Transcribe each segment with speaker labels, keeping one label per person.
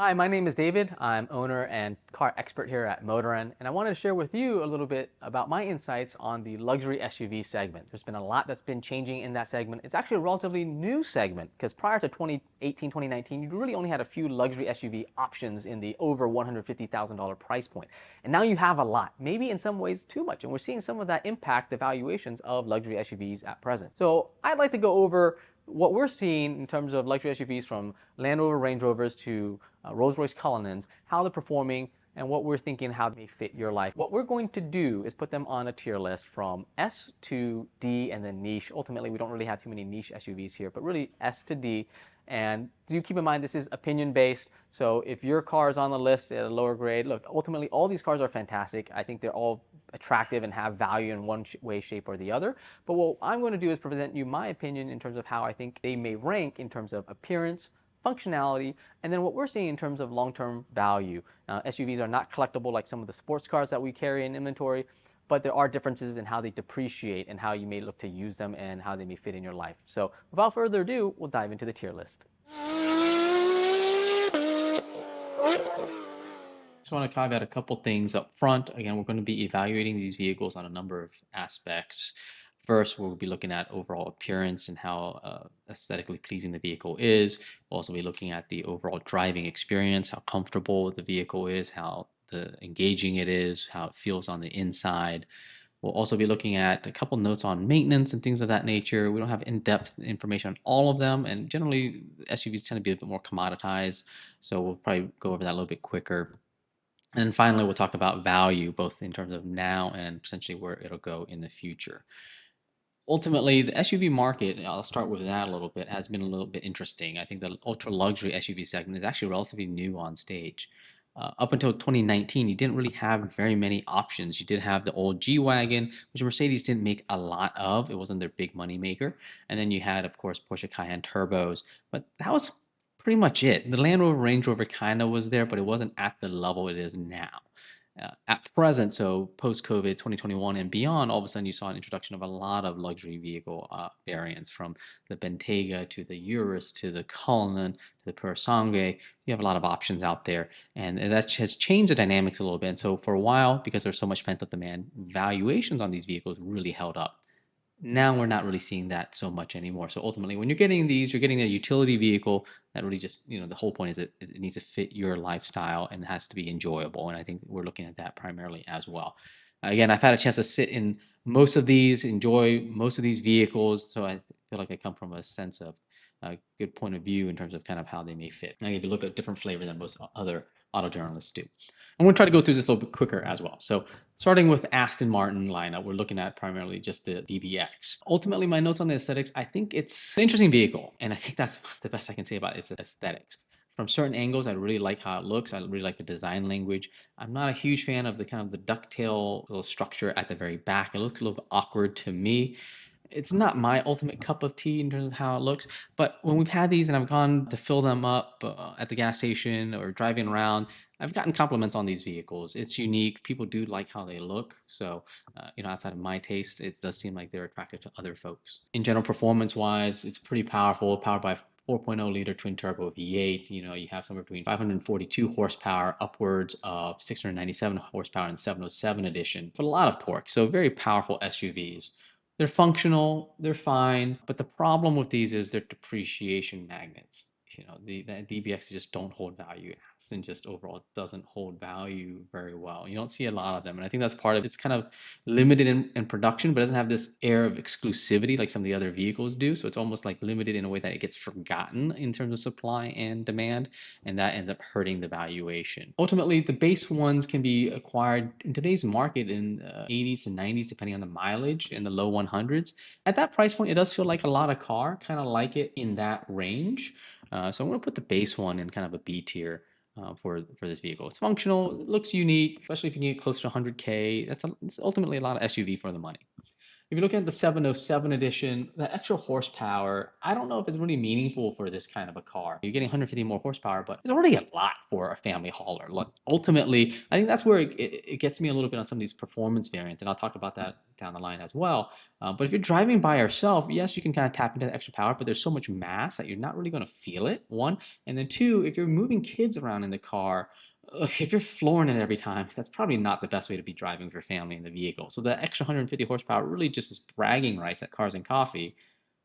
Speaker 1: Hi, my name is David. I'm owner and car expert here at Motorenn, and I wanted to share with you a little bit about my insights on the luxury SUV segment. There's been a lot that's been changing in that segment. It's actually a relatively new segment because prior to 2018, 2019, you really only had a few luxury SUV options in the over $150,000 price point. And now you have a lot, maybe in some ways too much, and we're seeing some of that impact the valuations of luxury SUVs at present. So I'd like to go over what we're seeing in terms of luxury SUVs from Land Rover Range Rovers to Rolls-Royce Cullinans, how they're performing, and what we're thinking how they fit your life. What we're going to do is put them on a tier list from S to D and then niche. Ultimately, we don't really have too many niche SUVs here, but really S to D. And do keep in mind this is opinion based. So if your car is on the list at a lower grade, look, ultimately all these cars are fantastic. I think they're all attractive and have value in one way, shape, or the other. But what I'm going to do is present you my opinion in terms of how I think they may rank in terms of appearance, functionality, and then what we're seeing in terms of long-term value. SUVs are not collectible like some of the sports cars that we carry in inventory, but there are differences in how they depreciate and how you may look to use them and how they may fit in your life. So without further ado, we'll dive into the tier list. Just want to caveat a couple things up front. Again, we're going to be evaluating these vehicles on a number of aspects. First, we'll be looking at overall appearance and how aesthetically pleasing the vehicle is. We'll also be looking at the overall driving experience, how comfortable the vehicle is, how engaging it is, how it feels on the inside. We'll also be looking at a couple notes on maintenance and things of that nature. We don't have in-depth information on all of them, and generally SUVs tend to be a bit more commoditized, so we'll probably go over that a little bit quicker. And then finally, we'll talk about value, both in terms of now and potentially where it'll go in the future. Ultimately, the SUV market, I'll start with that a little bit, has been a little bit interesting. I think the ultra luxury SUV segment is actually relatively new on stage. Up until 2019, you didn't really have very many options. You did have the old G Wagon, which Mercedes didn't make a lot of. It wasn't their big money maker. And then you had, of course, Porsche Cayenne turbos, but that was pretty much it. The Land Rover Range Rover kind of was there, but it wasn't at the level it is now. At present, so post-COVID 2021 and beyond, all of a sudden you saw an introduction of a lot of luxury vehicle variants, from the Bentayga to the Urus to the Cullinan to the Purosangue. You have a lot of options out there, and that has changed the dynamics a little bit. And so for a while, because there's so much pent-up demand, valuations on these vehicles really held up. Now we're not really seeing that so much anymore. So ultimately, when you're getting these, you're getting a utility vehicle that really just, the whole point is that it needs to fit your lifestyle and it has to be enjoyable. And I think we're looking at that primarily as well. Again, I've had a chance to sit in most of these, enjoy most of these vehicles. So I feel like I come from a sense of a good point of view in terms of kind of how they may fit. I give you a little bit different flavor than most other auto journalists do. I'm going to try to go through this a little bit quicker as well. So starting with Aston Martin lineup, we're looking at primarily just the DBX. Ultimately, my notes on the aesthetics, I think it's an interesting vehicle, and I think that's the best I can say about its aesthetics. From certain angles, I really like how it looks. I really like the design language. I'm not a huge fan of the kind of the ducktail little structure at the very back. It looks a little bit awkward to me. It's not my ultimate cup of tea in terms of how it looks, but when we've had these and I've gone to fill them up at the gas station or driving around, I've gotten compliments on these vehicles. It's unique. People do like how they look. So, outside of my taste, it does seem like they're attractive to other folks. In general, performance-wise, it's pretty powerful, powered by 4.0 liter twin turbo V8. You have somewhere between 542 horsepower upwards of 697 horsepower in 707 edition for a lot of torque. So very powerful SUVs. They're functional, they're fine, but the problem with these is they're depreciation magnets. The DBX just don't hold value. Aston just overall doesn't hold value very well. You don't see a lot of them, and I think that's part of it. It's kind of limited in production, but doesn't have this air of exclusivity like some of the other vehicles do. So it's almost like limited in a way that it gets forgotten in terms of supply and demand, and that ends up hurting the valuation. Ultimately, the base ones can be acquired in today's market in 80s to 90s, depending on the mileage, in the low 100s. At that price point, it does feel like a lot of car, kind of like it in that range. So I'm going to put the base one in kind of a B tier for this vehicle. It's functional, it looks unique, especially if you can get close to 100K. It's ultimately a lot of SUV for the money. If you look at the 707 edition, the extra horsepower, I don't know if it's really meaningful for this kind of a car. You're getting 150 more horsepower, but it's already a lot for a family hauler. Look, ultimately, I think that's where it gets me a little bit on some of these performance variants, and I'll talk about that down the line as well. But if you're driving by yourself, yes, you can kind of tap into the extra power, but there's so much mass that you're not really going to feel it, one. And then two, if you're moving kids around in the car, if you're flooring it every time, that's probably not the best way to be driving with your family in the vehicle. So the extra 150 horsepower really just is bragging rights at Cars and Coffee,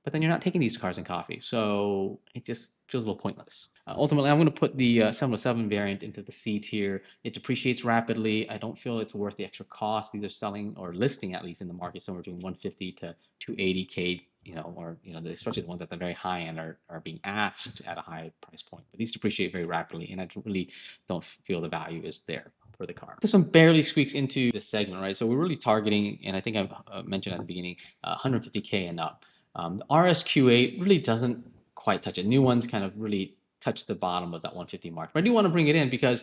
Speaker 1: but then you're not taking these Cars and Coffee, so it just feels a little pointless. Ultimately, I'm going to put the 707 variant into the C tier. It depreciates rapidly. I don't feel it's worth the extra cost. These are selling or listing at least in the market somewhere between 150 to 280K, or especially the ones at the very high end are being asked at a high price point. But these depreciate very rapidly, and I really don't feel the value is there for the car. This one barely squeaks into this segment, right? So we're really targeting, and I think I've mentioned at the beginning, 150K and up. The RSQ8 really doesn't quite touch it. New ones kind of really touch the bottom of that 150 mark. But I do want to bring it in because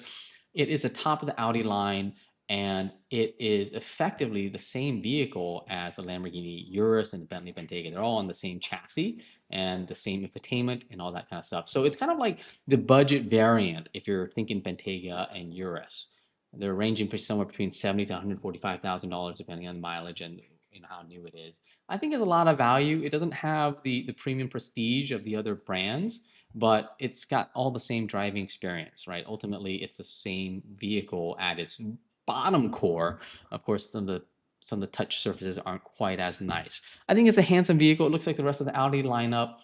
Speaker 1: it is the top of the Audi line, and it is effectively the same vehicle as the Lamborghini Urus and the Bentley Bentayga. They're all on the same chassis and the same infotainment and all that kind of stuff. So it's kind of like the budget variant if you're thinking Bentayga and Urus. They're ranging somewhere between $70,000 to $145,000 depending on the mileage and how new it is. I think it's a lot of value. It doesn't have the premium prestige of the other brands, but it's got all the same driving experience, right? Ultimately, it's the same vehicle at its bottom core. Of course, some of the touch surfaces aren't quite as nice. I think it's a handsome vehicle. It looks like the rest of the Audi lineup.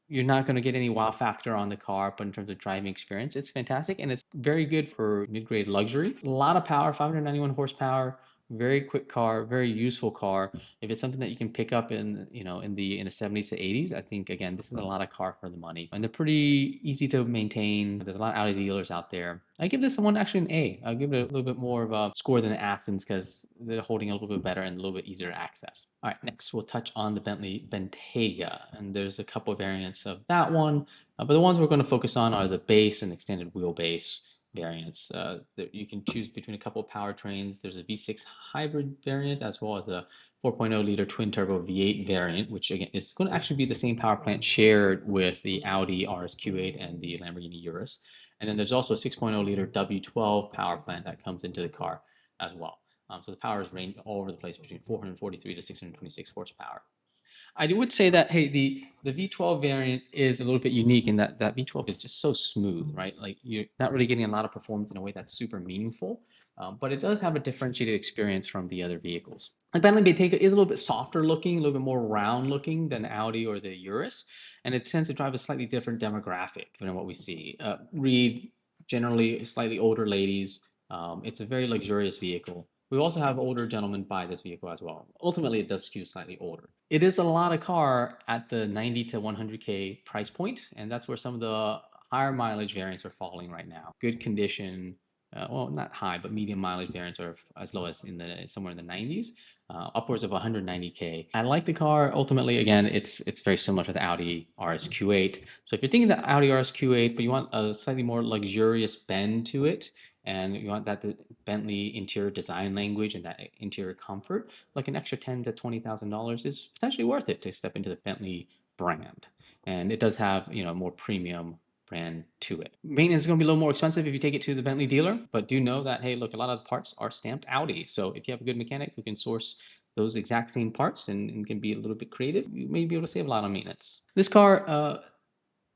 Speaker 1: You're not going to get any wow factor on the car, but in terms of driving experience, it's fantastic, and it's very good for mid-grade luxury. A lot of power, 591 horsepower, very quick car, very useful car. If it's something that you can pick up in the 70s to 80s, I think again this is a lot of car for the money, and they're pretty easy to maintain. There's a lot of Audi dealers out there. I give this one actually an A. I'll give it a little bit more of a score than the Athens because they're holding a little bit better and a little bit easier to access. All right, next we'll touch on the Bentley Bentayga, and there's a couple of variants of that one, but the ones we're going to focus on are the base and extended wheelbase variants. You can choose between a couple of powertrains. There's a V6 hybrid variant as well as a 4.0 liter twin turbo V8 variant, which again is going to actually be the same power plant shared with the Audi RSQ8 and the Lamborghini Urus. And then there's also a 6.0 liter W12 power plant that comes into the car as well. So the powers range all over the place between 443 to 626 horsepower. I would say that, hey, the V12 variant is a little bit unique in that V12 is just so smooth, right? Like you're not really getting a lot of performance in a way that's super meaningful, but it does have a differentiated experience from the other vehicles. The Bentley Bentayga is a little bit softer looking, a little bit more round looking than Audi or the Urus, and it tends to drive a slightly different demographic than what we see. Read generally slightly older ladies. It's a very luxurious vehicle. We also have older gentlemen buy this vehicle as well. Ultimately, it does skew slightly older. It is a lot of car at the 90 to 100K price point, and that's where some of the higher mileage variants are falling right now. Good condition, well, not high, but medium mileage variants are as low as somewhere in the 90s, upwards of 190K. I like the car. Ultimately, again, it's very similar to the Audi RSQ8. So if you're thinking the Audi RSQ8, but you want a slightly more luxurious bend to it, and you want that the Bentley interior design language and that interior comfort, like an extra $10,000 to $20,000 is potentially worth it to step into the Bentley brand. And it does have a more premium brand to it. Maintenance is going to be a little more expensive if you take it to the Bentley dealer, but do know that, hey, look, a lot of the parts are stamped Audi. So if you have a good mechanic who can source those exact same parts and can be a little bit creative, you may be able to save a lot on maintenance. This car,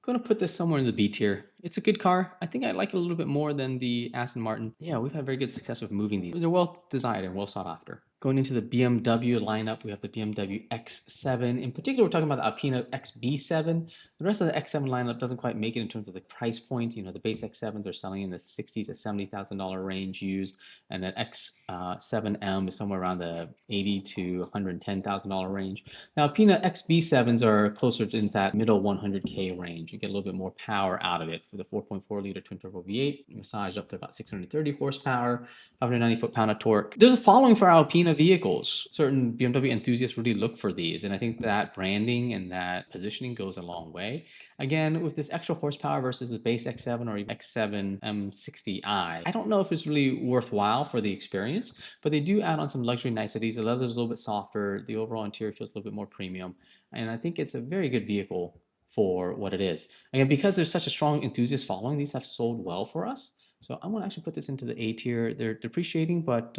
Speaker 1: going to put this somewhere in the B tier. It's a good car. I think I like it a little bit more than the Aston Martin. Yeah, we've had very good success with moving these. They're well designed and well sought after. Going into the BMW lineup, we have the BMW X7. In particular, we're talking about the Alpina XB7. The rest of the X7 lineup doesn't quite make it in terms of the price point. The base X7s are selling in the $60,000 to $70,000 range used, and then X7M is somewhere around the $80,000 to $110,000 range. Now, Alpina XB7s are closer to that middle 100K range. You get a little bit more power out of it for the 4.4 liter twin turbo V8, massaged up to about 630 horsepower, 590 foot-pound of torque. There's a following for Alpina vehicles. Certain BMW enthusiasts really look for these, and I think that branding and that positioning goes a long way. away. Again, with this extra horsepower versus the base X7 or even X7 M60i, I don't know if it's really worthwhile for the experience, but they do add on some luxury niceties. The leather is a little bit softer. The overall interior feels a little bit more premium. And I think it's a very good vehicle for what it is. Again, because there's such a strong enthusiast following, these have sold well for us. So I'm gonna actually put this into the A tier. They're depreciating, but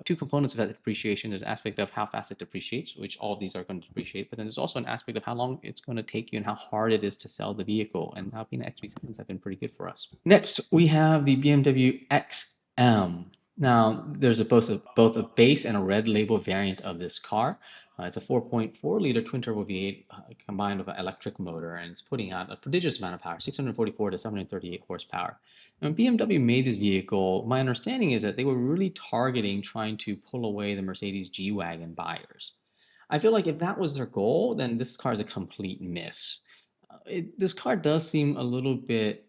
Speaker 1: two components of that depreciation. There's an aspect of how fast it depreciates, which all of these are going to depreciate, but then there's also an aspect of how long it's going to take you and how hard it is to sell the vehicle. And now being XB7s have been pretty good for us. Next, we have the BMW XM. Now, there's both a base and a red label variant of this car. It's a 4.4 liter twin turbo V8 combined with an electric motor, and it's putting out a prodigious amount of power, 644 to 738 horsepower. When BMW made this vehicle, my understanding is that they were really targeting trying to pull away the Mercedes G-Wagon buyers. I feel like if that was their goal, then this car is a complete miss. This car does seem a little bit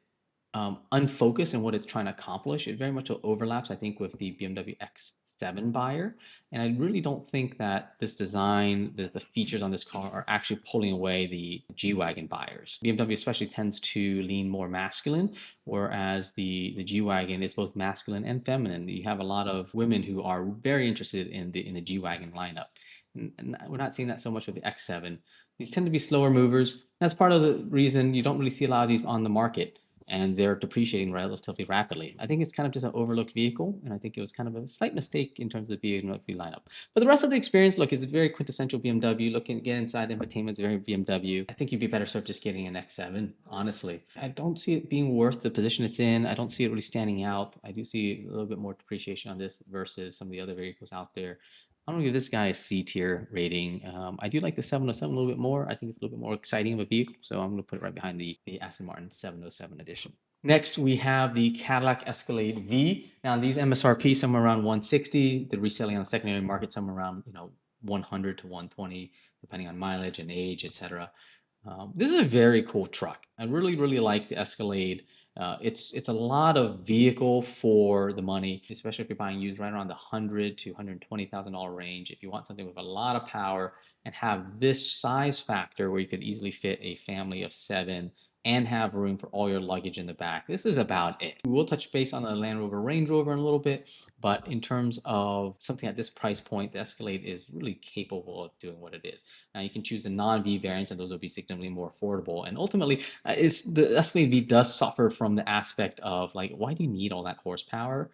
Speaker 1: unfocused in what it's trying to accomplish. It very much overlaps, I think, with the BMW X7 buyer. And I really don't think that this design, the features on this car are actually pulling away the G-Wagon buyers. BMW especially tends to lean more masculine, whereas the G-Wagon is both masculine and feminine. You have a lot of women who are very interested in the G-Wagon lineup. And we're not seeing that so much with the X7. These tend to be slower movers. That's part of the reason you don't really see a lot of these on the market, and they're depreciating relatively rapidly. I think it's kind of just an overlooked vehicle, and I think it was kind of a slight mistake in terms of the BMW lineup. But the rest of the experience, look, it's very quintessential BMW. Looking get inside the infotainment, it's very BMW. I think you'd be better served just getting an X7, honestly. I don't see it being worth the position it's in. I don't see it really standing out. I do see a little bit more depreciation on this versus some of the other vehicles out there. I'm gonna give this guy a C tier rating. I do like the 707 a little bit more. I think it's a little bit more exciting of a vehicle, so I'm gonna put it right behind the Aston Martin 707 edition. Next, we have the Cadillac Escalade V. Now, these MSRP somewhere around 160. The reselling on the secondary market somewhere around 100 to 120, depending on mileage and age, etc. This is a very cool truck. I really, really like the Escalade. It's a lot of vehicle for the money, especially if you're buying used right around the $100,000 to $120,000 range. If you want something with a lot of power and have this size factor where you could easily fit a family of 7 and have room for all your luggage in the back, this is about it. We will touch base on the Land Rover Range Rover in a little bit, but in terms of something at this price point, the Escalade is really capable of doing what it is. Now you can choose the non-V variants, and those will be significantly more affordable. And ultimately, the Escalade V does suffer from the aspect of like, why do you need all that horsepower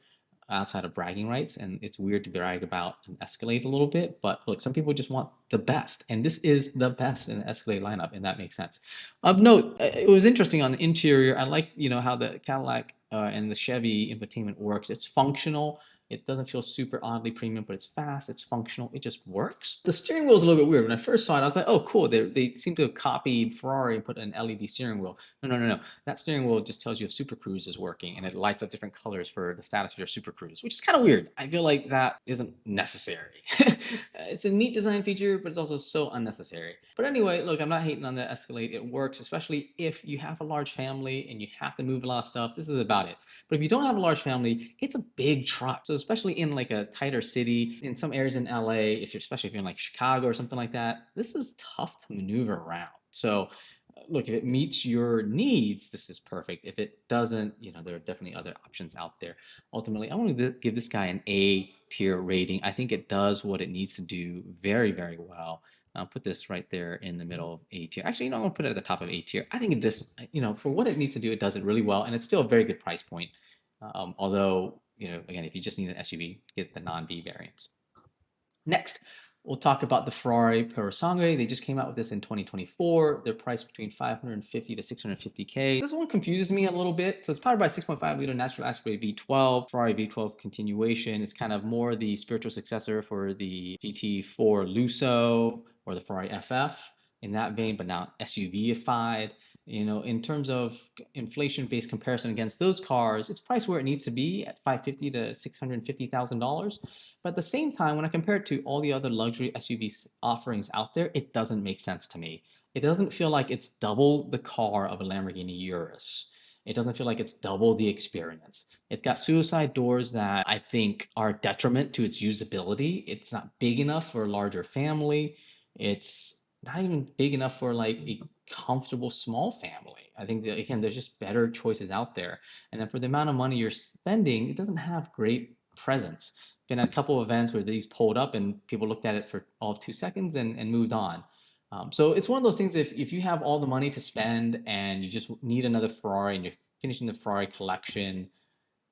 Speaker 1: outside of bragging rights? And it's weird to brag about an Escalade a little bit, but look, some people just want the best, and this is the best in the Escalade lineup, and that makes sense. Of note, it was interesting on the interior. I like how the Cadillac and the Chevy infotainment works. It's functional. It doesn't feel super oddly premium, but it's fast, it's functional, it just works. The steering wheel is a little bit weird. When I first saw it, I was like, oh, cool. They seem to have copied Ferrari and put an LED steering wheel. No. That steering wheel just tells you if Super Cruise is working, and it lights up different colors for the status of your Super Cruise, which is kind of weird. I feel like that isn't necessary. It's a neat design feature, but it's also so unnecessary. But anyway, look, I'm not hating on the Escalade. It works, especially if you have a large family and you have to move a lot of stuff. This is about it. But if you don't have a large family, it's a big truck. So especially in like a tighter city, in some areas in LA, especially if you're in like Chicago or something like that, this is tough to maneuver around. So look, if it meets your needs, this is perfect. If it doesn't, there are definitely other options out there. Ultimately, I want to give this guy an A tier rating. I think it does what it needs to do very, very well. I'll put this right there in the middle of A tier. Actually, I'm going to put it at the top of A tier. I think it just, for what it needs to do, it does it really well. And it's still a very good price point. Although, again, if you just need an SUV, get the non-V variants. Next, we'll talk about the Ferrari Purosangue. They just came out with this in 2024. They're priced between 550 to 650K. This one confuses me a little bit. So it's powered by 6.5 liter natural aspirated V12, Ferrari V12 continuation. It's kind of more the spiritual successor for the GT4 Lusso or the Ferrari FF in that vein, but now SUV-ified. In terms of inflation-based comparison against those cars, it's priced where it needs to be at $550,000 to $650,000. But at the same time, when I compare it to all the other luxury SUV offerings out there, it doesn't make sense to me. It doesn't feel like it's double the car of a Lamborghini Urus. It doesn't feel like it's double the experience. It's got suicide doors that I think are a detriment to its usability. It's not big enough for a larger family. It's not even big enough for like a comfortable small family. I think that, again, there's just better choices out there. And then for the amount of money you're spending, it doesn't have great presence. Been at a couple of events where these pulled up and people looked at it for all of 2 seconds and moved on. So it's one of those things, if you have all the money to spend and you just need another Ferrari and you're finishing the Ferrari collection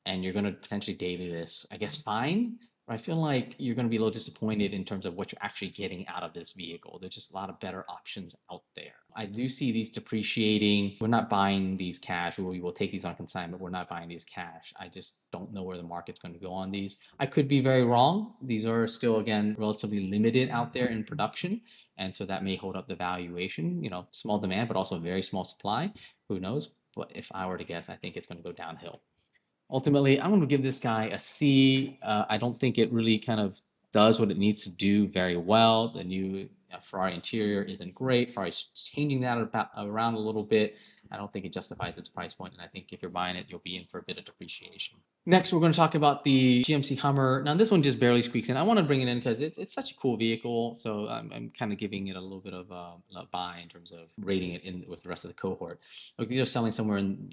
Speaker 1: and you're going to potentially daily this, I guess fine. But I feel like you're going to be a little disappointed in terms of what you're actually getting out of this vehicle. There's just a lot of better options out there. I do see these depreciating. We're not buying these cash. We will take these on consignment. We're not buying these cash. I just don't know where the market's going to go on these. I could be very wrong. These are still, again, relatively limited out there in production. And so that may hold up the valuation, small demand, but also very small supply. Who knows? But if I were to guess, I think it's going to go downhill. Ultimately, I'm going to give this guy a C. I don't think it really kind of does what it needs to do very well. The new Ferrari interior isn't great. Ferrari's changing that around a little bit. I don't think it justifies its price point, and I think if you're buying it, you'll be in for a bit of depreciation. Next, we're going to talk about the GMC Hummer. Now, this one just barely squeaks in. I want to bring it in because it's such a cool vehicle, so I'm kind of giving it a little bit of a buy in terms of rating it in with the rest of the cohort. Look, these are selling somewhere in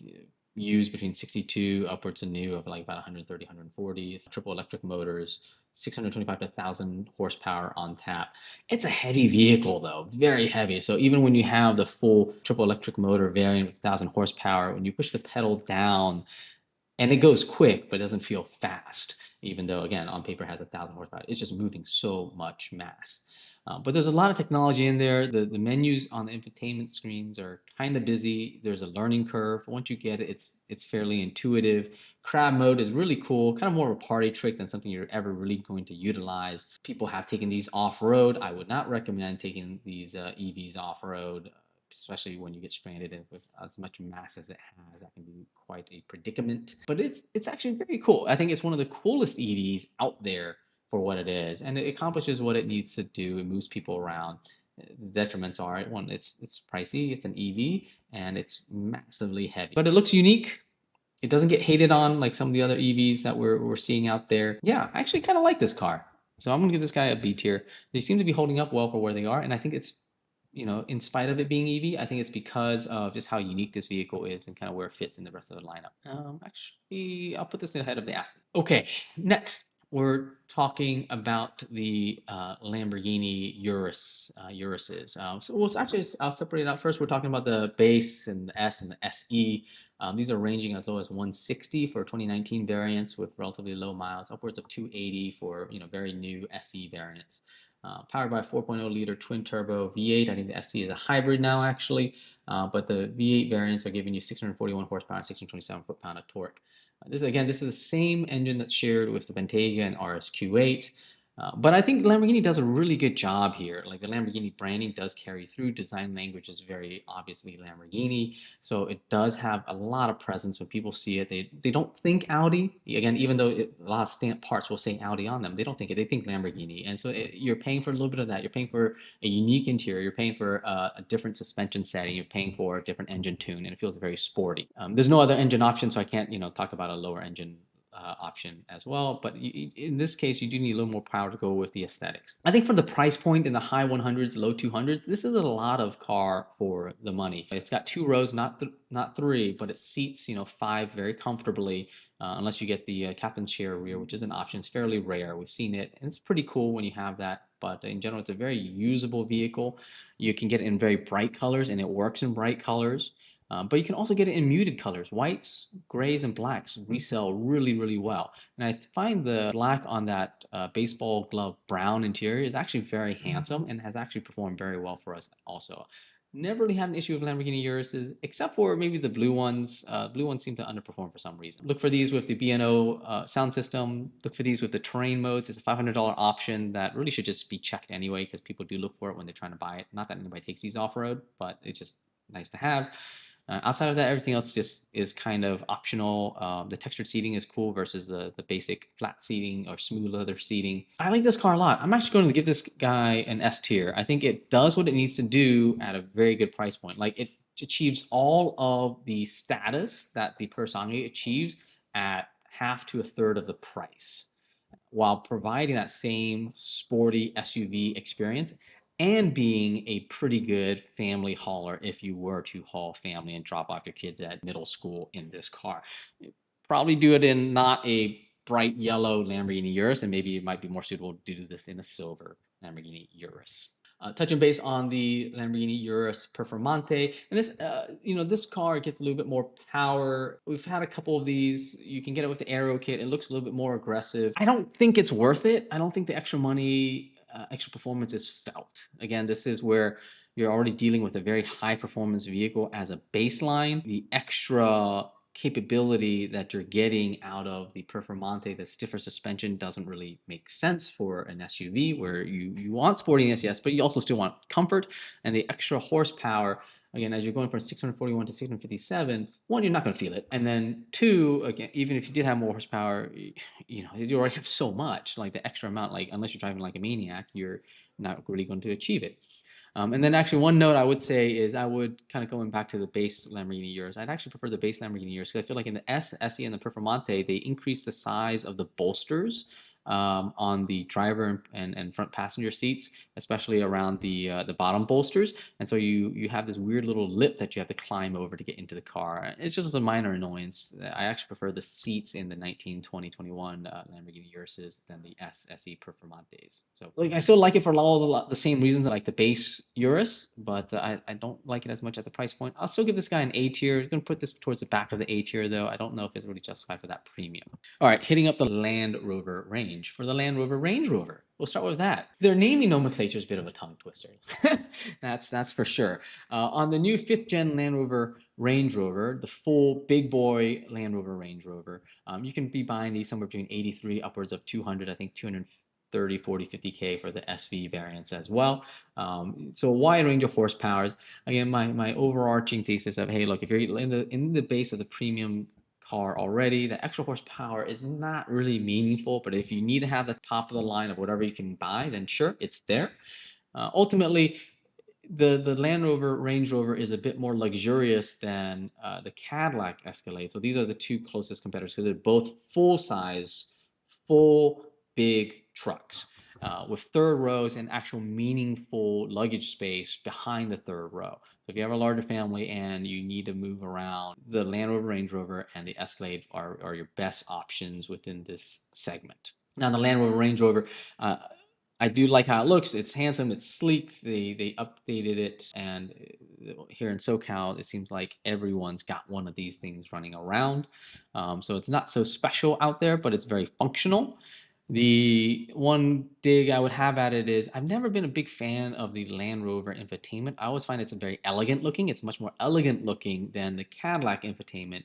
Speaker 1: used between 62 upwards to new of like about 130, 140. Triple electric motors, 625 to 1,000 horsepower on tap. It's a heavy vehicle though, very heavy. So even when you have the full triple electric motor variant with 1,000 horsepower, when you push the pedal down, and it goes quick, but it doesn't feel fast, even though, again, on paper it has 1,000 horsepower. It's just moving so much mass. But there's a lot of technology in there. The menus on the infotainment screens are kind of busy. There's a learning curve. Once you get it, it's fairly intuitive. Crab mode is really cool, kind of more of a party trick than something you're ever really going to utilize. People have taken these off-road. I would not recommend taking these EVs off-road, especially when you get stranded in with as much mass as it has. That can be quite a predicament. But it's actually very cool. I think it's one of the coolest EVs out there for what it is, and it accomplishes what it needs to do. It moves people around. The detriments are, one, it's pricey, it's an EV, and it's massively heavy. But it looks unique. It doesn't get hated on like some of the other EVs that we're seeing out there. Yeah, I actually kind of like this car. So I'm gonna give this guy a B tier. They seem to be holding up well for where they are, and I think it's, in spite of it being EV, I think it's because of just how unique this vehicle is and kind of where it fits in the rest of the lineup. Actually, I'll put this ahead of the Aston. Okay, next we're talking about the Lamborghini Uruses. So we'll actually, I'll separate it out first. We're talking about the base and the S and the SE. These are ranging as low as 160 for 2019 variants with relatively low miles, upwards of 280 for very new SE variants. Powered by a 4.0 liter twin turbo V8. I think the SE is a hybrid now, actually, but the V8 variants are giving you 641 horsepower and 627 foot-pound of torque. This is the same engine that's shared with the Bentayga and RSQ8. But I think Lamborghini does a really good job here. Like the Lamborghini branding does carry through. Design language is very obviously Lamborghini. So it does have a lot of presence when people see it. They don't think Audi. Again, even though a lot of stamp parts will say Audi on them, they don't think it. They think Lamborghini. And so you're paying for a little bit of that. You're paying for a unique interior. You're paying for a different suspension setting. You're paying for a different engine tune, and it feels very sporty. There's no other engine option, so I can't talk about a lower engine option as well. But in this case, you do need a little more power to go with the aesthetics. I think for the price point in the high 100s, low 200s, this is a lot of car for the money. It's got 2 rows, not 3, but it seats 5 very comfortably. Unless you get the captain's chair rear, which is an option. It's fairly rare. We've seen it, and it's pretty cool when you have that. But in general, it's a very usable vehicle. You can get it in very bright colors, and it works in bright colors. But you can also get it in muted colors. Whites, grays, and blacks resell really, really well. And I find the black on that baseball glove brown interior is actually very handsome and has actually performed very well for us also. Never really had an issue with Lamborghini Uruses, except for maybe the blue ones. Blue ones seem to underperform for some reason. Look for these with the B&O sound system. Look for these with the terrain modes. It's a $500 option that really should just be checked anyway, because people do look for it when they're trying to buy it. Not that anybody takes these off-road, but it's just nice to have. Outside of that, everything else just is kind of optional. The textured seating is cool versus the basic flat seating or smooth leather seating. I like this car a lot. I'm actually going to give this guy an S tier. I think it does what it needs to do at a very good price point. Like it achieves all of the status that the Purosangue achieves at half to a third of the price, while providing that same sporty SUV experience and being a pretty good family hauler if you were to haul family and drop off your kids at middle school in this car. Probably do it in not a bright yellow Lamborghini Urus, and maybe it might be more suitable to do this in a silver Lamborghini Urus. Touching base on the Lamborghini Urus Performante, and this, this car gets a little bit more power. We've had a couple of these. You can get it with the aero kit. It looks a little bit more aggressive. I don't think it's worth it. I don't think the extra money, extra performance is felt. Again, this is where you're already dealing with a very high performance vehicle as a baseline. The extra capability that you're getting out of the Performante, the stiffer suspension, doesn't really make sense for an SUV where you want sportiness, yes, but you also still want comfort. And the extra horsepower, again, as you're going from 641 to 657, one, you're not going to feel it. And then two, again, even if you did have more horsepower, you already have so much, like the extra amount, like unless you're driving like a maniac, you're not really going to achieve it. And then actually one note I would say is I would kind of going back to the base Lamborghini Urus. I'd actually prefer the base Lamborghini Urus because I feel like in the S, SE, and the Performante, they increase the size of the bolsters on the driver and front passenger seats, especially around the bottom bolsters. And so you have this weird little lip that you have to climb over to get into the car. It's just a minor annoyance. I actually prefer the seats in the 19, 20, 21 Lamborghini Uruses than the S, SE Performantes. So like I still like it for all the same reasons I like the base Urus, but I don't like it as much at the price point. I'll still give this guy an A tier. I'm going to put this towards the back of the A tier though. I don't know if it's really justified for that premium. All right, hitting up the Land Rover range. For the Land Rover Range Rover, we'll start with that. Their naming nomenclature is a bit of a tongue twister. That's for sure. On the new 5th gen Land Rover Range Rover, the full big boy Land Rover Range Rover, you can be buying these somewhere between 83 upwards of 200, I think 230, 40, 50K for the SV variants as well. So a wide range of horsepowers. Again, my overarching thesis of, hey, look, if you're in the base of the premium car already, the extra horsepower is not really meaningful, but if you need to have the top of the line of whatever you can buy, then sure, it's there. Ultimately, the Land Rover Range Rover is a bit more luxurious than the Cadillac Escalade. So these are the two closest competitors. So they're both full size, full big trucks with third rows and actual meaningful luggage space behind the third row. So if you have a larger family and you need to move around, the Land Rover Range Rover and the Escalade are your best options within this segment. Now the Land Rover Range Rover, I do like how it looks. It's handsome. It's sleek. They updated it, and here in SoCal, it seems like everyone's got one of these things running around. So it's not so special out there, but it's very functional. The one dig I would have at it is I've never been a big fan of the Land Rover infotainment. I always find it's very elegant looking. It's much more elegant looking than the Cadillac infotainment.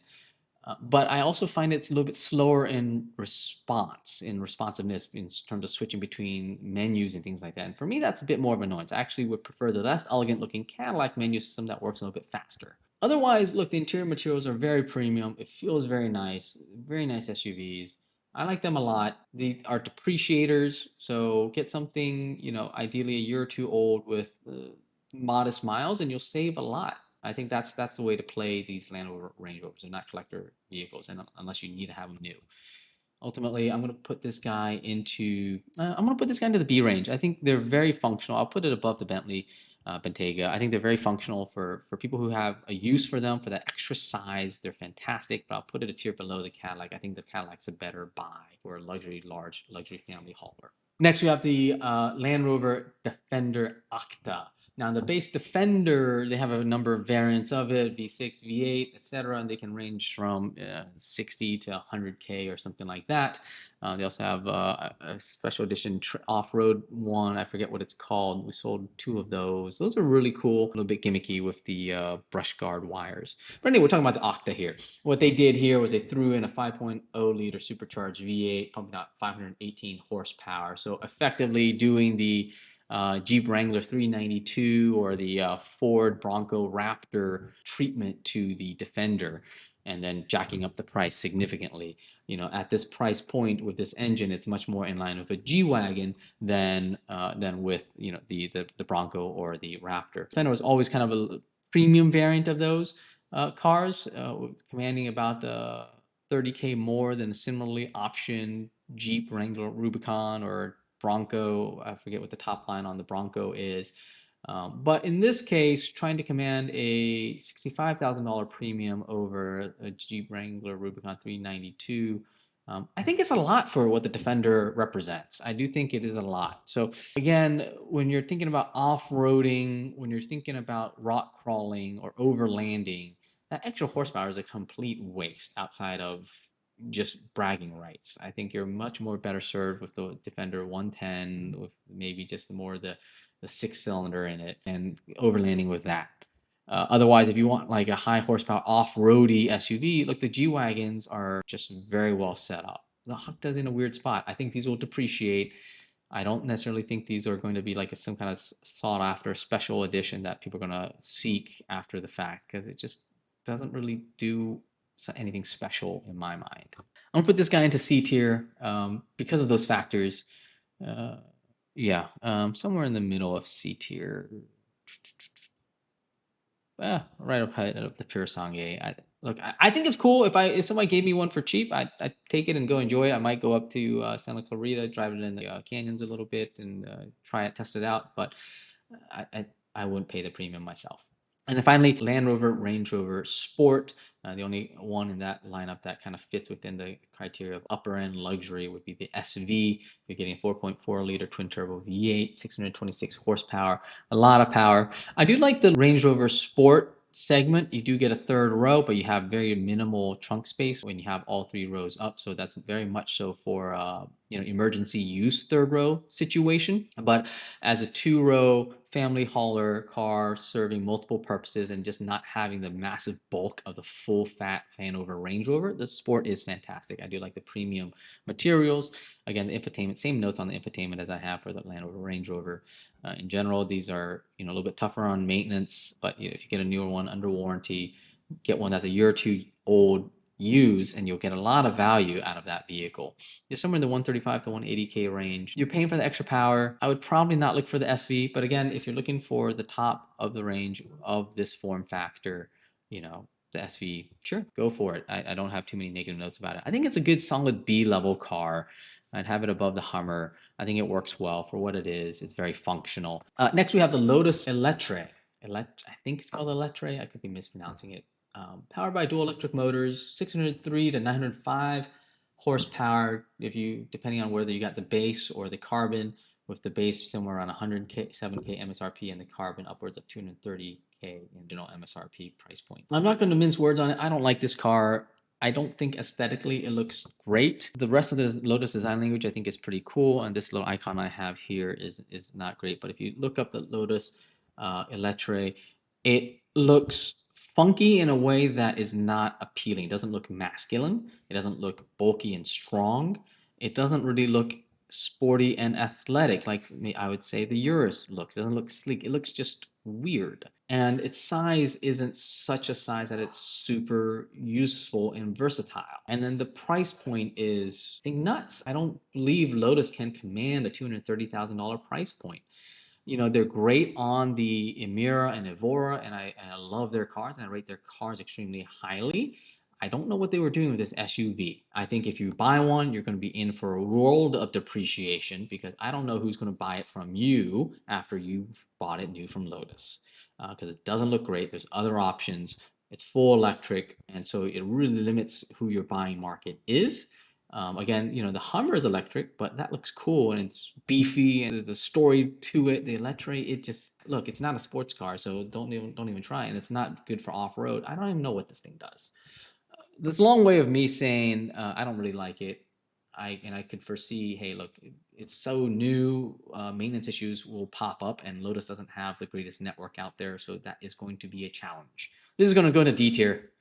Speaker 1: But I also find it's a little bit slower in responsiveness in terms of switching between menus and things like that. And for me, that's a bit more of an annoyance. I actually would prefer the less elegant looking Cadillac menu system that works a little bit faster. Otherwise, look, the interior materials are very premium. It feels very nice SUVs. I like them a lot. They are depreciators, so get something, ideally a year or two old with modest miles, and you'll save a lot. I think that's the way to play these Land Rover Range Rovers. They're not collector vehicles, and unless you need to have them new. Ultimately, I'm going to put this guy into the B range. I think they're very functional. I'll put it above the Bentley Bentayga. I think they're very functional for people who have a use for them, for that extra size. They're fantastic, but I'll put it a tier below the Cadillac. I think the Cadillac's a better buy for a large luxury family hauler. Next, we have the Land Rover Defender Octa. Now, the base Defender, they have a number of variants of it, V6, V8, etc., and they can range from 60 to 100K or something like that. They also have a special edition off-road one. I forget what it's called. We sold 2 of those. Those are really cool. A little bit gimmicky with the brush guard wires. But anyway, we're talking about the Octa here. What they did here was they threw in a 5.0 liter supercharged V8, pumping out 518 horsepower. So effectively doing the Jeep Wrangler 392 or the Ford Bronco Raptor treatment to the Defender, and then jacking up the price significantly. At this price point with this engine, it's much more in line with a G-Wagon than with the Bronco or the Raptor. Defender was always kind of a premium variant of those cars, commanding about 30K more than a similarly optioned Jeep Wrangler Rubicon or Bronco. I forget what the top line on the Bronco is. But in this case, trying to command a $65,000 premium over a Jeep Wrangler Rubicon 392, I think it's a lot for what the Defender represents. I do think it is a lot. So again, when you're thinking about off-roading, when you're thinking about rock crawling or overlanding, that extra horsepower is a complete waste outside of just bragging rights. I think you're much more better served with the Defender 110, with maybe just the 6-cylinder in it and overlanding with that. Otherwise, if you want like a high horsepower off-roady SUV, look, the G-Wagons are just very well set up. The Hakta's in a weird spot. I think these will depreciate. I don't necessarily think these are going to be like some kind of sought after special edition that people are going to seek after the fact, because it just doesn't really do anything special in my mind. I'm gonna put this guy into C tier because of those factors. Yeah, somewhere in the middle of C tier. Right up ahead of the Pure Sangue. I think it's cool. If somebody gave me one for cheap, I'd take it and go enjoy it. I might go up to Santa Clarita, drive it in the canyons a little bit, and try it, test it out. But I wouldn't pay the premium myself. And then finally, Land Rover Range Rover Sport. The only one in that lineup that kind of fits within the criteria of upper end luxury would be the SV. You're getting a 4.4 liter twin turbo V8, 626 horsepower, a lot of power. I do like the Range Rover Sport segment. You do get a third row, but you have very minimal trunk space when you have all 3 rows up. So that's very much so for emergency use third row situation. But as a 2-row family hauler car serving multiple purposes and just not having the massive bulk of the full fat Hanover Range Rover, the Sport is fantastic. I do like the premium materials. Again, the infotainment, same notes on the infotainment as I have for the Land Rover Range Rover. In general, these are a little bit tougher on maintenance, but if you get a newer one under warranty, get one that's a year or 2 old, use, and you'll get a lot of value out of that vehicle. You're somewhere in the 135 to 180K range. You're paying for the extra power. I would probably not look for the SV, but again, if you're looking for the top of the range of this form factor, the SV, sure, go for it. I don't have too many negative notes about it. I think it's a good solid B-level car. I'd have it above the Hummer. I think it works well for what it is. It's very functional. Next, we have the Lotus Electre. I think it's called Electre. I could be mispronouncing it. Powered by dual electric motors, 603 to 905 horsepower. Depending on whether you got the base or the carbon, with the base somewhere around 107K MSRP and the carbon upwards of 230K in general MSRP price point. I'm not going to mince words on it. I don't like this car. I don't think aesthetically it looks great. The rest of the Lotus design language I think is pretty cool, and this little icon I have here is not great. But if you look up the Lotus Electre, it looks funky in a way that is not appealing. It doesn't look masculine. It doesn't look bulky and strong. It doesn't really look sporty and athletic like I would say the Urus looks. It doesn't look sleek. It looks just weird. And its size isn't such a size that it's super useful and versatile. And then the price point is, I think, nuts. I don't believe Lotus can command a $230,000 price point. They're great on the Emira and Evora, and I love their cars, and I rate their cars extremely highly. I don't know what they were doing with this SUV. I think if you buy one, you're going to be in for a world of depreciation, because I don't know who's going to buy it from you after you've bought it new from Lotus, because it doesn't look great. There's other options. It's full electric, and so it really limits who your buying market is. Again, the Hummer is electric, but that looks cool and it's beefy and there's a story to it. The Electre, it's not a sports car, so don't even try it. And it's not good for off-road. I don't even know what this thing does. This long way of me saying I don't really like it. I could foresee, hey, look, it's so new, maintenance issues will pop up, and Lotus doesn't have the greatest network out there, so that is going to be a challenge. This is going to go into D tier.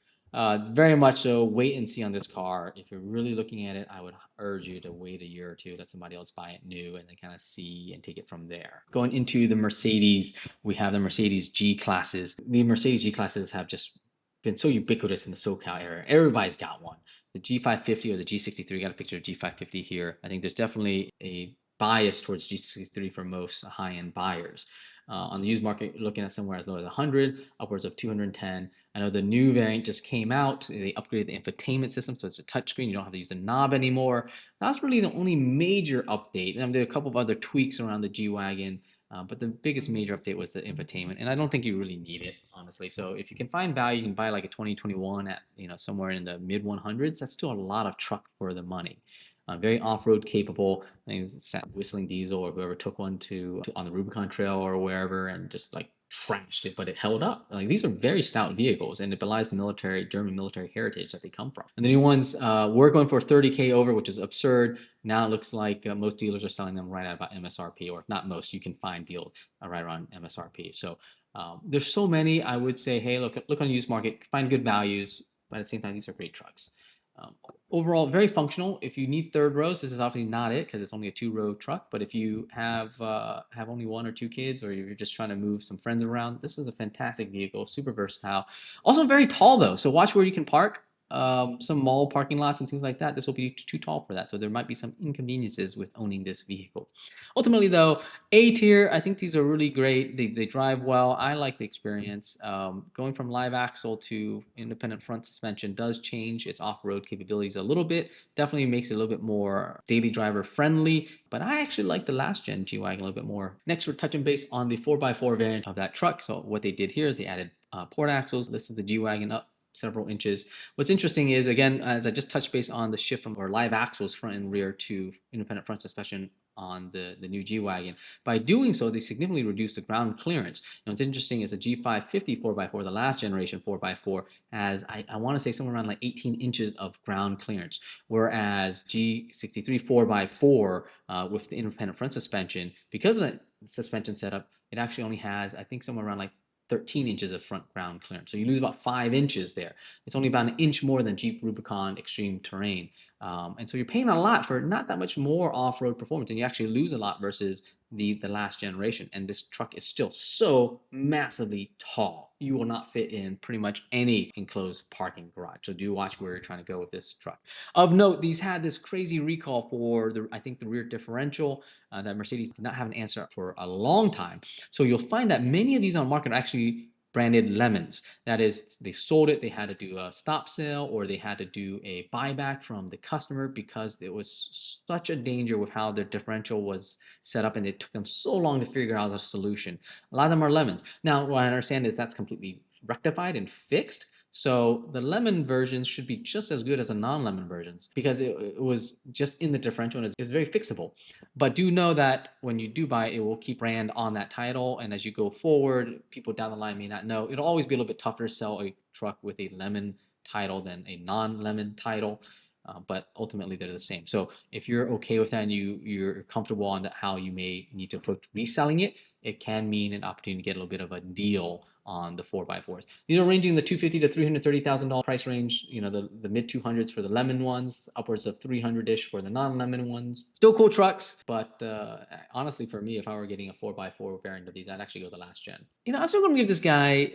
Speaker 1: Very much so. Wait and see on this car. If you're really looking at it, I would urge you to wait a year or two, let somebody else buy it new, and then kind of see and take it from there. Going into the Mercedes, we have the Mercedes G classes. The Mercedes G classes have just been so ubiquitous in the SoCal area. Everybody's got one. The G550 or the G63, got a picture of G550 here. I think there's definitely a bias towards G63 for most high-end buyers. On the used market, looking at somewhere as low as 100, upwards of 210. I know the new variant just came out. They upgraded the infotainment system, so it's a touchscreen. You don't have to use a knob anymore. That's really the only major update. And there are a couple of other tweaks around the G-Wagon, but the biggest major update was the infotainment, and I don't think you really need it, honestly. So if you can find value, you can buy like a 2021 at somewhere in the mid 100s. That's still a lot of truck for the money. Very off-road capable. I think it's Whistling Diesel or whoever took one to on the Rubicon Trail or wherever and just like trashed it, but it held up. Like these are very stout vehicles, and it belies the German military heritage that they come from. And the new ones were going for 30K over, which is absurd. Now it looks like most dealers are selling them right at about MSRP, or if not most, you can find deals right around MSRP. So there's so many. I would say, hey, look on the used market, find good values, but at the same time, these are great trucks. Overall, very functional. If you need third rows, this is obviously not it because it's only a 2-row truck. But if you have only 1 or 2 kids, or you're just trying to move some friends around, this is a fantastic vehicle, super versatile. Also very tall though, so watch where you can park. Some mall parking lots and things like that, this will be too tall for that. So there might be some inconveniences with owning this vehicle. Ultimately though, A tier, I think these are really great. They drive well. I like the experience. Going from live axle to independent front suspension does change its off-road capabilities a little bit. Definitely makes it a little bit more daily driver friendly, but I actually like the last gen G-Wagon a little bit more. Next, we're touching base on the 4x4 variant of that truck. So what they did here is they added port axles. This is the G-Wagon up several inches. What's interesting is, again, as I just touched base on the shift from live axles front and rear to independent front suspension on the new G-Wagon. By doing so, they significantly reduce the ground clearance. Now, what's interesting is the G550 4x4, the last generation 4x4, has, I want to say, somewhere around like 18 inches of ground clearance, whereas G63 4x4 with the independent front suspension, because of the suspension setup, it actually only has, I think, somewhere around like 13 inches of front ground clearance. So you lose about 5 inches there. It's only about an inch more than Jeep Rubicon Extreme Terrain. And so you're paying a lot for not that much more off-road performance, and you actually lose a lot versus the last generation. And this truck is still so massively tall. You will not fit in pretty much any enclosed parking garage. So do watch where you're trying to go with this truck. Of note, these had this crazy recall for I think the rear differential that Mercedes did not have an answer for a long time. So you'll find that many of these on the market are actually branded lemons. That is, they sold it, they had to do a stop sale, or they had to do a buyback from the customer because it was such a danger with how their differential was set up, and it took them so long to figure out a solution. A lot of them are lemons. Now, what I understand is that's completely rectified and fixed. So the lemon versions should be just as good as the non-lemon versions because it was just in the differential and it's very fixable. But do know that when you do buy it, it will keep brand on that title. And as you go forward, people down the line may not know. It'll always be a little bit tougher to sell a truck with a lemon title than a non-lemon title. But ultimately they're the same. So if you're okay with that and you're comfortable on how you may need to approach reselling it, it can mean an opportunity to get a little bit of a deal on the 4x4s. These are ranging in the $250,000 to $330,000 price range. You know, the mid 200s for the lemon ones, upwards of 300-ish for the non-lemon ones. Still cool trucks, but honestly, for me, if I were getting a 4x4 variant of these, I'd actually go the last gen. You know, I'm still gonna give this guy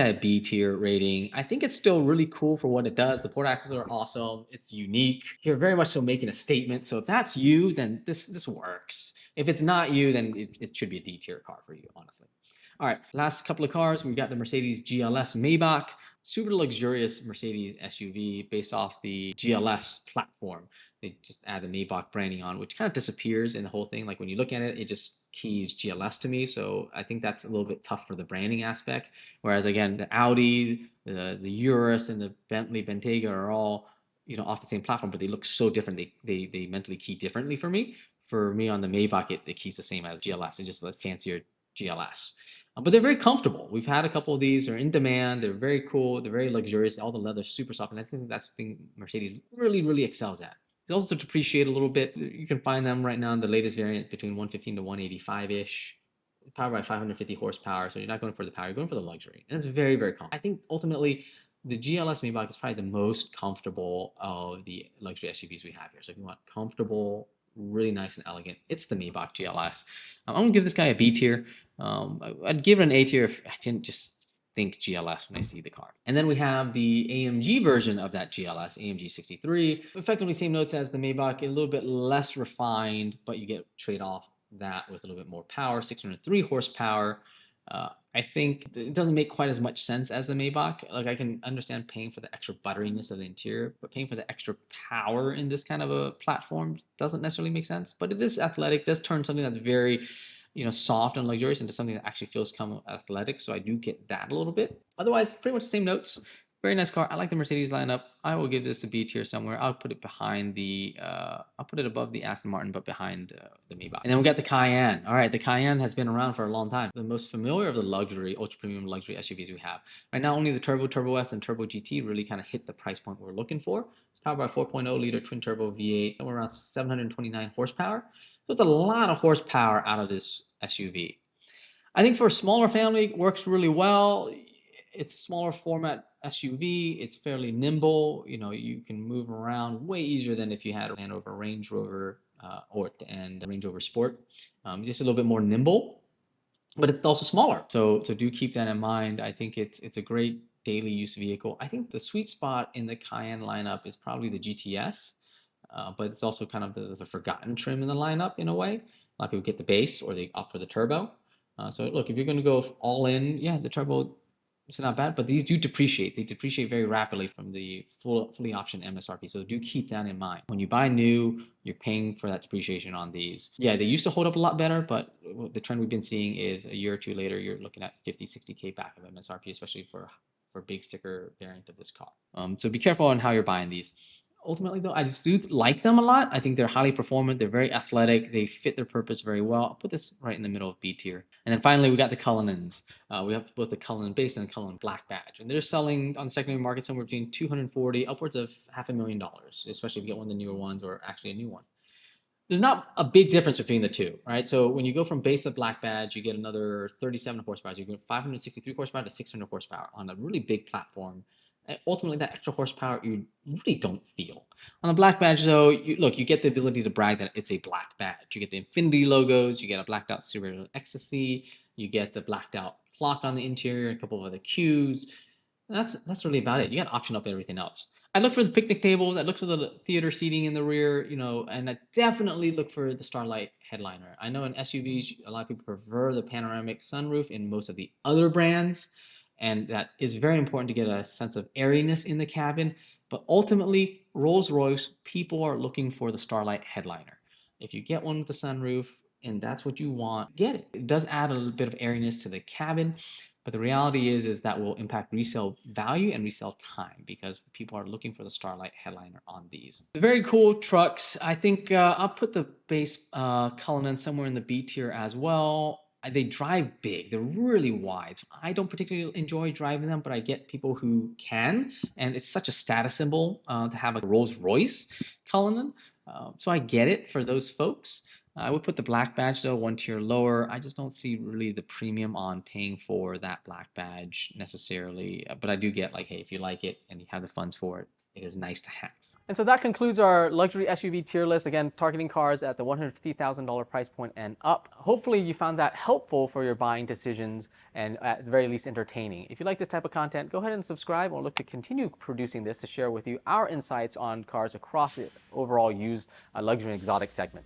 Speaker 1: a B tier rating. I think it's still really cool for what it does. The port axles are awesome. It's unique. You're very much so making a statement. So if that's you, then this works. If it's not you, then it should be a D tier car for you, honestly. All right, last couple of cars. We've got the Mercedes GLS Maybach, super luxurious Mercedes SUV based off the GLS platform. They just add the Maybach branding on, which kind of disappears in the whole thing. Like when you look at it, it just keys GLS to me. So I think that's a little bit tough for the branding aspect. Whereas again, the Audi, the Urus, and the Bentley Bentayga are all off the same platform, but they look so different. They mentally key differently for me. For me on the Maybach, it keys the same as GLS. It's just a fancier GLS. But they're very comfortable. We've had a couple of these. They're in demand. They're very cool. They're very luxurious. All the leather's super soft. And I think that's the thing Mercedes really, really excels at. They also depreciate a little bit. You can find them right now in the latest variant between 115 to 185-ish. Powered by 550 horsepower. So you're not going for the power. You're going for the luxury. And it's very, very comfortable. I think ultimately the GLS Maybach is probably the most comfortable of the luxury SUVs we have here. So if you want comfortable, really nice and elegant, it's the Maybach GLS. I'm going to give this guy a B tier. I'd give it an A tier if I didn't just think GLS when I see the car. And then we have the AMG version of that GLS, AMG 63. Effectively same notes as the Maybach, a little bit less refined, but you get trade-off that with a little bit more power, 603 horsepower. I think it doesn't make quite as much sense as the Maybach. Like I can understand paying for the extra butteriness of the interior, but paying for the extra power in this kind of a platform doesn't necessarily make sense. But it is athletic, does turn something that's very, soft and luxurious into something that actually feels come athletic. So I do get that a little bit. Otherwise, pretty much the same notes. Very nice car. I like the Mercedes lineup. I will give this a B tier somewhere. I'll put it behind I'll put it above the Aston Martin, but behind the Maybach. And then we got the Cayenne. All right, the Cayenne has been around for a long time. The most familiar of the luxury, ultra premium luxury SUVs we have. Right now, only the Turbo, Turbo S, and Turbo GT really kind of hit the price point we're looking for. It's powered by a 4.0 liter twin turbo V8, somewhere around 729 horsepower. So it's a lot of horsepower out of this SUV. I think for a smaller family, it works really well. It's a smaller format SUV. It's fairly nimble. You can move around way easier than if you had a Land Rover Range Rover and Range Rover Sport. Just a little bit more nimble, but it's also smaller. So do keep that in mind. I think it's a great daily use vehicle. I think the sweet spot in the Cayenne lineup is probably the GTS, but it's also kind of the forgotten trim in the lineup in a way. A lot of people get the base or they opt for the turbo. So look, if you're going to go all in, yeah, the turbo, it's not bad, but these do depreciate. They depreciate very rapidly from the fully optioned MSRP. So do keep that in mind. When you buy new, you're paying for that depreciation on these. Yeah, they used to hold up a lot better, but the trend we've been seeing is a year or two later, you're looking at 50, 60K back of MSRP, especially for big sticker variant of this car. So be careful on how you're buying these. Ultimately, though, I just do like them a lot. I think they're highly performant. They're very athletic. They fit their purpose very well. I'll put this right in the middle of B tier. And then finally, we got the Cullinans. We have both the Cullinan base and the Cullinan black badge. And they're selling on the secondary market somewhere between $240 upwards of $500,000, especially if you get one of the newer ones or actually a new one. There's not a big difference between the two, right? So when you go from base to black badge, you get another 37 horsepower. So you go 563 horsepower to 600 horsepower on a really big platform. And ultimately, that extra horsepower you really don't feel. On the black badge, though, you get the ability to brag that it's a black badge. You get the Infinity logos, you get a blacked out serial ecstasy, you get the blacked out clock on the interior, a couple of other cues. That's really about it. You got to option up everything else. I look for the picnic tables. I look for the theater seating in the rear, and I definitely look for the Starlight headliner. I know in SUVs, a lot of people prefer the panoramic sunroof in most of the other brands, and that is very important to get a sense of airiness in the cabin. But ultimately, Rolls-Royce, people are looking for the Starlight headliner. If you get one with the sunroof and that's what you want, get it. It does add a little bit of airiness to the cabin. But the reality is that will impact resale value and resale time because people are looking for the Starlight headliner on these. Very cool trucks. I think I'll put the base Cullinan somewhere in the B tier as well. They drive big. They're really wide. So I don't particularly enjoy driving them, but I get people who can. And it's such a status symbol to have a Rolls-Royce Cullinan. So I get it for those folks. I would put the black badge though one tier lower. I just don't see really the premium on paying for that black badge necessarily. But I do get like, hey, if you like it and you have the funds for it, it is nice to have. And so that concludes our luxury SUV tier list. Again, targeting cars at the $150,000 price point and up. Hopefully you found that helpful for your buying decisions and at the very least entertaining. If you like this type of content, go ahead and subscribe. We'll look to continue producing this to share with you our insights on cars across the overall used luxury and exotic segment.